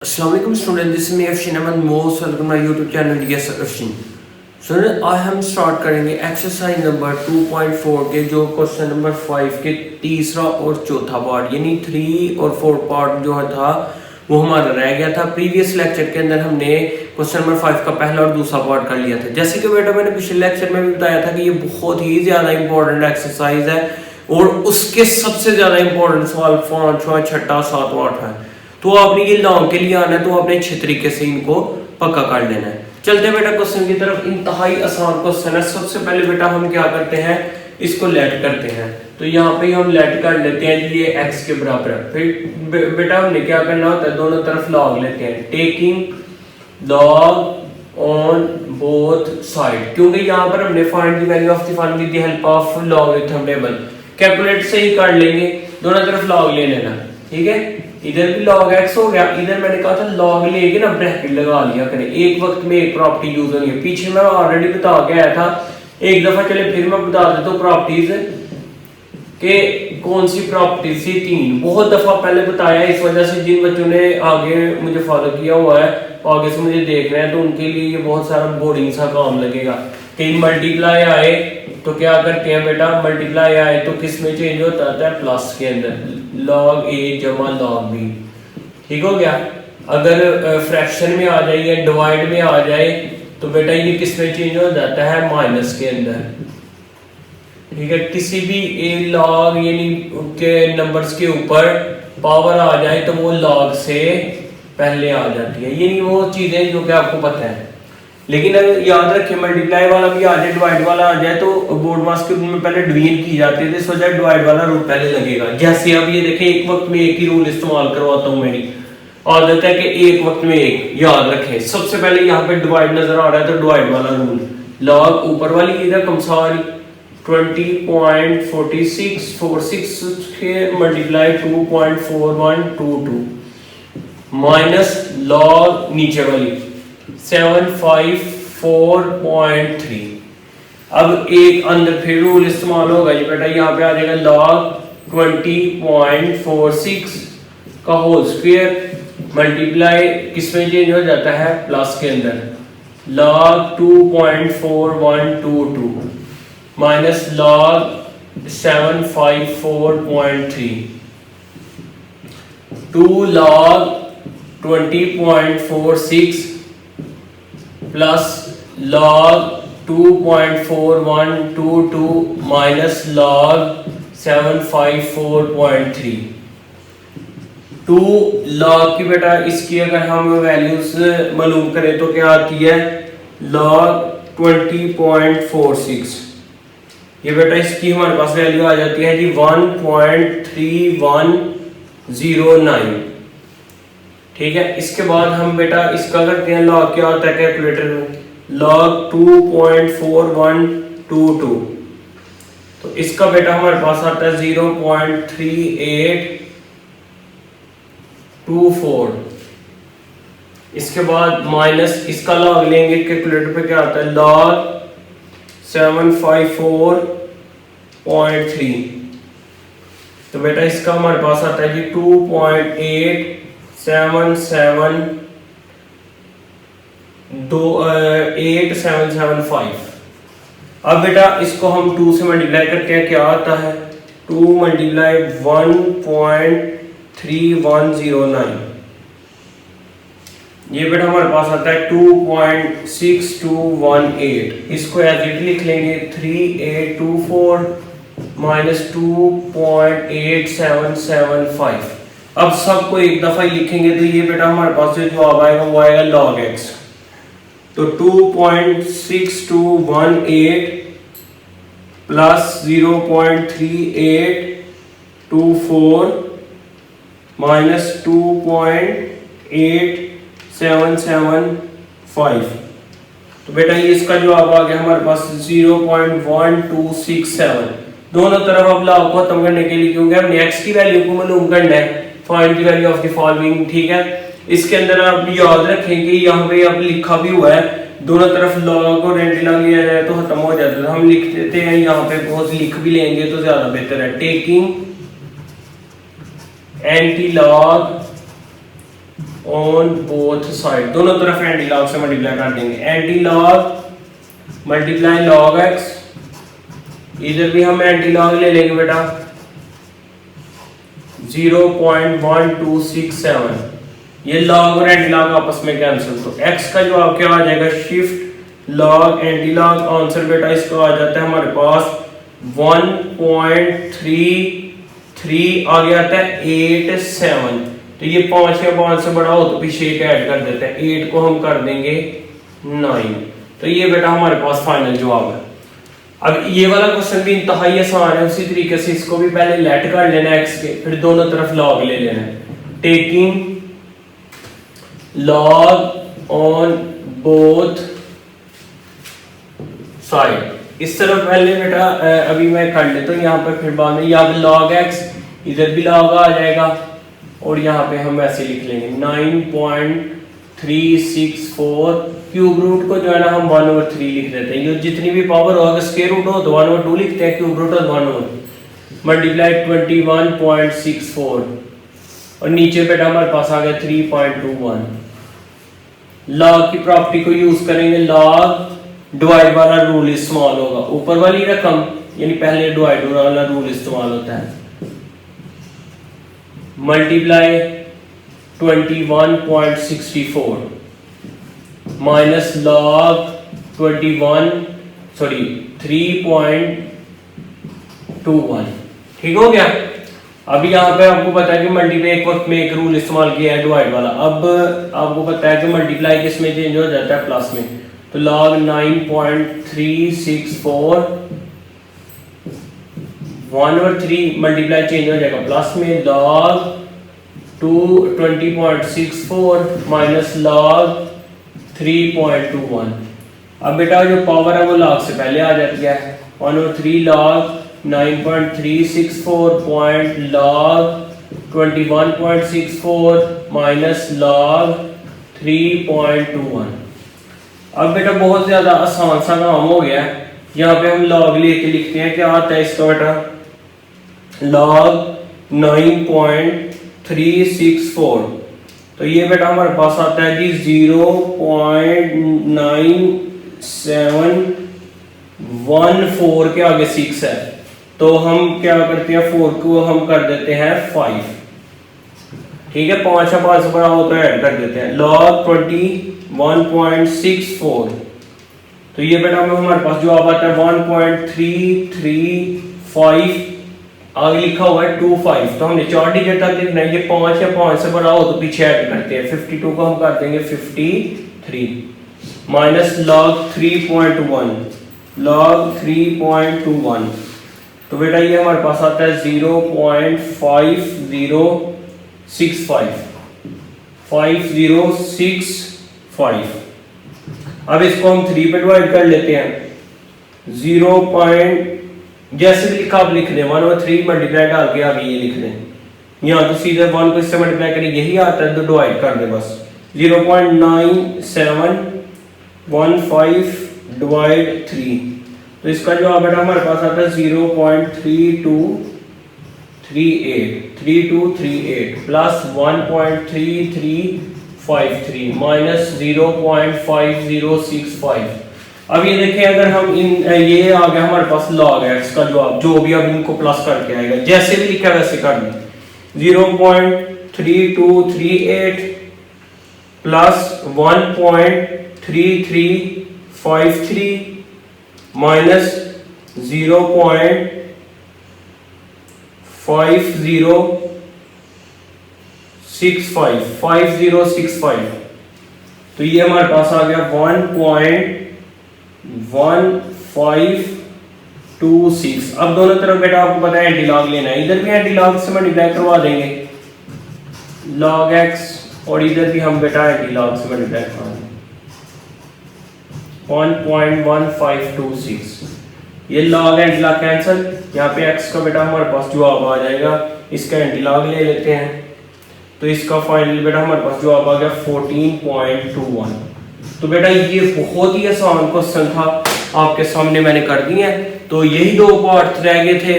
Assalamualaikum student, this is me Afshin Ahmed. Most welcome to my YouTube channel Yes Afshin. Student आज हम start करेंगे exercise number 2.4 के जो question number 5 के तीसरा और चौथा पार्ट यानी 3 और 4 पार्ट जो था वो हमारा रह गया था। प्रीवियस लेक्चर के अंदर हमने क्वेश्चन नंबर 5 का पहला और दूसरा पार्ट कर लिया था। जैसे कि बेटा मैंने पिछले लेक्चर में भी बताया था कि ये बहुत ही ज़्यादा इंपॉर्टेंट एक्सरसाइज है और उसके सबसे ज़्यादा इंपॉर्टेंट सवाल 5, 6, 6, 7, 8 है। तो आपने ये लॉन्ग के लिए आना है तो आपने अच्छे तरीके से इनको पक्का कर लेना है। चलते बेटा क्वेश्चन की तरफ। इंतहाई आसान क्वेश्चन है। सबसे पहले बेटा हम क्या करते हैं, इसको लेट करते हैं। तो यहाँ पे हम लेट कर लेते हैं कि ये x के बराबर है। फिर बेटा हमने क्या करना होता है, दोनों तरफ लॉग लेते हैं। Taking log on both side, क्योंकि यहाँ पर हमने find the value of the function with the help of logarithm table. Calculate से ही कर लेंगे, दोनों तरफ लॉग ले लेना, ठीक है। इधर भी log x हो गया, इधर मैंने कहा था log लेके ना ब्रैकेट लगा लिया करें, एक वक्त में एक प्रॉपर्टी यूज होनी है। पीछे मैं ऑलरेडी बता के आया था, एक दफा चले फिर मैं बता देता हूँ प्रॉपर्टीज के कौन सी प्रॉपर्टीज थी। 3 बहुत दफा पहले बताया, इस वजह से जिन बच्चों ने आगे मुझे फॉलो किया हुआ है आगे से मुझे देख रहे हैं तो उनके लिए ये बहुत सारा बोरिंग सा काम लगेगा। कि मल्टीप्लाई आए तो क्या करते हैं बेटा, मल्टीप्लाई आए तो किस में चेंज होता है, प्लस के अंदर, log a जमा log b, ठीक हो गया। अगर फ्रैक्शन में आ जाए या डिवाइड में आ जाए तो बेटा ये किस में चेंज हो जाता है, माइनस के अंदर, ठीक है। किसी भी a log यानी के नंबर्स के ऊपर पावर आ जाए तो वो log से पहले आ जाती है, यानी वो चीजें जो कि आपको पता है। लेकिन अगर याद रखें मल्टीप्लाई वाला भी आ जाए डिवाइड वाला आ जाए तो बोर्ड मास के रूल में पहले डिवीजन की जाती है, तो इस वजह डिवाइड वाला रूल पहले लगेगा। जैसे अब ये देखें, एक वक्त में एक ही रूल इस्तेमाल करवाता हूं, मेरी आदत है कि एक वक्त में एक, याद रखें। सबसे पहले यहाँ पे डिवाइड नजर आ रहा है तो डिवाइड वाला रूल, लॉग ऊपर वाली इधर कमसारी 20.4646 के मल्टीप्लाई 2.4122 माइनस लॉग नीचे वाली 754.3। अब एक अंदर फिर रूल इस्तेमाल होगा जी बेटा, यहाँ पे आ जाएगा log 20.46 का होल स्क्वायर मल्टीप्लाई किसमें चेंज हो जाता है, प्लस के अंदर, log 2.4122 minus log 754.3 2 log 20.46 plus log 2.4122 minus log 754.3। 2 log की बेटा इसकी अगर हम वैल्यूज मालूम करें तो क्या आती है, log 20.46, ये बेटा इसकी हमारे पास वैल्यू आ जाती है जी 1.3109, ठीक है। इसके बाद हम बेटा इसका करते हैं log, क्या होता है कैलकुलेटर में, log 2.4122, तो इसका बेटा हमारे पास आता है 0.3824। इसके बाद माइनस इसका log लेंगे, कैलकुलेटर पे क्या आता है, log 754.3, तो बेटा इसका हमारे पास आता है जी 2.8775। अब बेटा इसको हम 2 से मल्टीप्लाई करते हैं, क्या आता है, 2 मल्टीप्लाई 1.3109, ये बेटा हमारे पास आता है 2.6218। इसको एज इट लिख लेंगे 3824 माइनस 2.8775। अब सबको एक दफा ही लिखेंगे तो ये बेटा हमारे पास जो जवाब आएगा वो आएगा log x, तो 2.6218 प्लस 0.3824 माइनस 2.8775, तो बेटा ये इसका जवाब आ गया हमारे पास 0.1267। दोनों तरफ अब लॉग को खत्म करने के लिए, क्योंकि हमने x की वैल्यू को मालूम करना है, find the value of the following, ठीक है। इसके अंदर आप याद रखेंगे यहाँ पे अब लिखा भी हुआ है, दोनों तरफ लॉग और एंटीना लिया जाए तो खत्म हो जाता है। हम लिख देते हैं यहाँ पे, बहुत लिख भी लेंगे तो ज्यादा बेहतर है। Taking anti log on both side, दोनों तरफ एंटी लॉग से मल्टीप्लाई कर देंगे। Anti log multiply log x, इधर भी हम एंटी लॉग ले लेंगे बेटा 0.1267, ये लॉग और एंटी लॉग आपस में कैंसिल, तो एक्स का जवाब क्या आ जाएगा, shift log anti log, answer बेटा इसका आ जाता है हमारे पास 1.33, आगे आता है 87, तो ये 5 या 5 से बड़ा हो तो पीछे एक ऐड कर देते हैं, 8 को हम कर देंगे 9, तो ये बेटा हमारे पास फाइनल जवाब है। अब ये वाला क्वेश्चन भी इंतहाई आसान है, उसी तरीके से इसको भी पहले लेट कर लेना है एक्स के, फिर दोनों तरफ लॉग ले लेना है, taking log on both side. इस तरफ पहले बेटा अभी मैं कर लेता हूँ यहाँ पे, फिर बाद में यहाँ पे लॉग एक्स, इधर भी लॉग आ जाएगा और यहाँ पे हम ऐसे लिख लेंगे 9.364, क्यूब रूट को जो है ना हम 1/3 लिख देते हैं, ये जितनी भी पावर होगा स्क्वायर रूट हो तो 1/2 लिखते हैं, क्यूब रूट हो 1/, मल्टीप्लाई 21.64 और नीचे बेटा हमारे पास आ गया 3.21। लॉग की प्रॉपर्टी को यूज करेंगे, लॉग डिवाइड वाला रूल इस्तेमाल होगा, ऊपर वाली रकम यानी पहले डिवाइड वाला रूल इस्तेमाल होता है, मल्टीप्लाई 21.64 माइनस लॉग 3.21, ठीक हो गया। अभी यहाँ पे आपको पता है कि मल्टीप्लाई एक वक्त में एक रूल इस्तेमाल किया है डिवाइड वाला, अब आपको पता है कि मल्टीप्लाई किस में चेंज हो जाता है, प्लस में, तो log 9.364 1/3 मल्टीप्लाई चेंज हो जाएगा प्लस में, log 20.64 माइनस log 3.21। अब बेटा जो पावर है वो log से पहले आ जाती है, 1/3 log 9.364 point log 21.64 minus log 3.21। अब बेटा बहुत ज्यादा आसान सा काम हो गया, यहाँ पे हम log लेके लिखते हैं, क्या आता है इसका बेटा, log 9.364, तो ये बेटा हमारे पास आता है कि 0.9714 के आगे 6 है, तो हम क्या करते हैं 4 को हम कर देते हैं 5, ठीक है, 5 या 5 से बड़ा हो तो ऐड कर देते हैं, log 21.64, तो ये बेटा हमारे पास जवाब आता है 1.335, आगे लिखा हुआ है 25, तो हमने 4 डिजिट तक लिखना है, ये 5 या 5 से बड़ा हो तो पीछे ऐड करते हैं, 52 को हम कर देंगे 53 माइनस log 3.1, log 3.21, तो बेटा ये हमारे पास आता है 5065। अब इसको हम 3 पे डिवाइड कर लेते हैं, 0. जैसे भी लिखा आप लिख दें, 1/3 मल्टीप्लाई डाल के आगे ये लिख दें, यहाँ तो सीधे 1 को इससे मल्टीप्लाई करें, यही आता है तो डिवाइड कर दें बस, 0.9715 डिवाइड 3, तो इसका जवाब बेटा हमारे पास आता है 0.3238 प्लस 1.3353 माइनस 0.5065। अब ये देखें, अगर हम ये आ गया हमारे पास log x का जवाब, जो भी अब इनको प्लस करके आएगा, जैसे भी लिखा वैसे कर दें, 0.3238 प्लस 1.3353 माइनस 5065, तो ये हमारे पास आ गया 1.1526। अब दोनों तरफ बेटा आपको पता है एंटी लॉग लेना है, इधर भी एंटी लॉग से मल्टीप्लाई करवा देंगे log x, और इधर भी हम बेटा एंटी लॉग से मल्टीप्लाई करवा देंगे 1.1526, ये log एंटी लॉग कैंसिल, यहाँ पे x का बेटा हमारे पास जवाब आ जाएगा, इसका एंटी लॉग ले लेते हैं, तो इसका फाइनल बेटा हमारे पास जवाब आ गया 14.21। तो बेटा ये बहुत ही आसान क्वेश्चन था, आपके सामने मैंने कर दिए हैं, तो यही 2 पार्ट रह गए थे,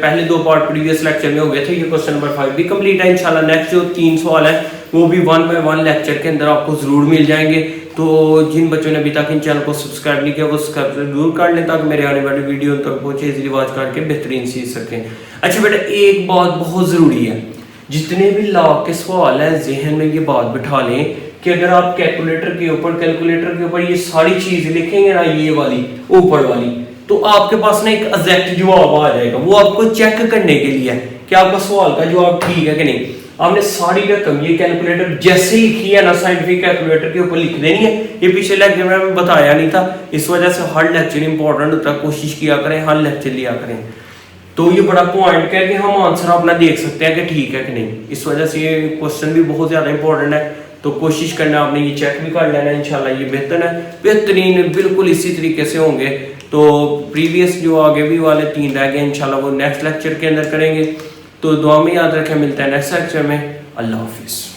पहले 2 पार्ट प्रीवियस लेक्चर में हो गए थे, ये क्वेश्चन नंबर 5 भी कंप्लीट है। इंशाल्लाह नेक्स्ट जो 3 सवाल है वो भी 1 बाय 1 लेक्चर के अंदर आपको ज़रूर मिल जाएंगे। तो जिन बच्चों ने अभी तक इन चैनल को सब्सक्राइब नहीं किया वो सब्सक्राइब जरूर कर लें ताकि मेरे आने वाली वीडियो तक पहुँचे, इजीली वॉच करके बेहतरीन सीख सकें। अच्छा बेटा, एक बात बहुत ज़रूरी है, जितने भी लॉ के सवाल हैं जहन में ये बात बिठा लें कि अगर आप कैलकुलेटर के ऊपर ये सारी चीज़ लिखेंगे ना, ये वाली ऊपर वाली, तो आपके पास ना एक एग्जैक्ट जवाब आ जाएगा। वो आपको चेक करने के लिए है कि आपका सवाल का जवाब ठीक है कि नहीं। आपने सारी रकम ये कैलकुलेटर जैसे लिखी है ना, साइंटिफिक कैलकुलेटर के ऊपर लिख देनी है। ये पिछले लेक्चर में मैं बताया नहीं था, इस वजह से हर लेक्चर इंपॉर्टेंट होता है, कोशिश किया करें, हर लेक्चर लिया करें। तो ये बड़ा पॉइंट है कि हम आंसर अपना देख सकते हैं कि ठीक है कि नहीं। इस वजह से ये क्वेश्चन भी बहुत ज़्यादा इंपॉर्टेंट है, तो कोशिश करना आपने ये चेक भी कर लेना। इंशाल्लाह ये बेहतरीन बिल्कुल इसी तरीके से होंगे। तो प्रीवियस जो आगे भी वाले 3 रह गए, इंशाल्लाह वो नेक्स्ट लेक्चर के अंदर करेंगे। तो दुआ में याद रखें, मिलता है नेक्स्ट लेक्चर में। अल्लाह हाफिज़।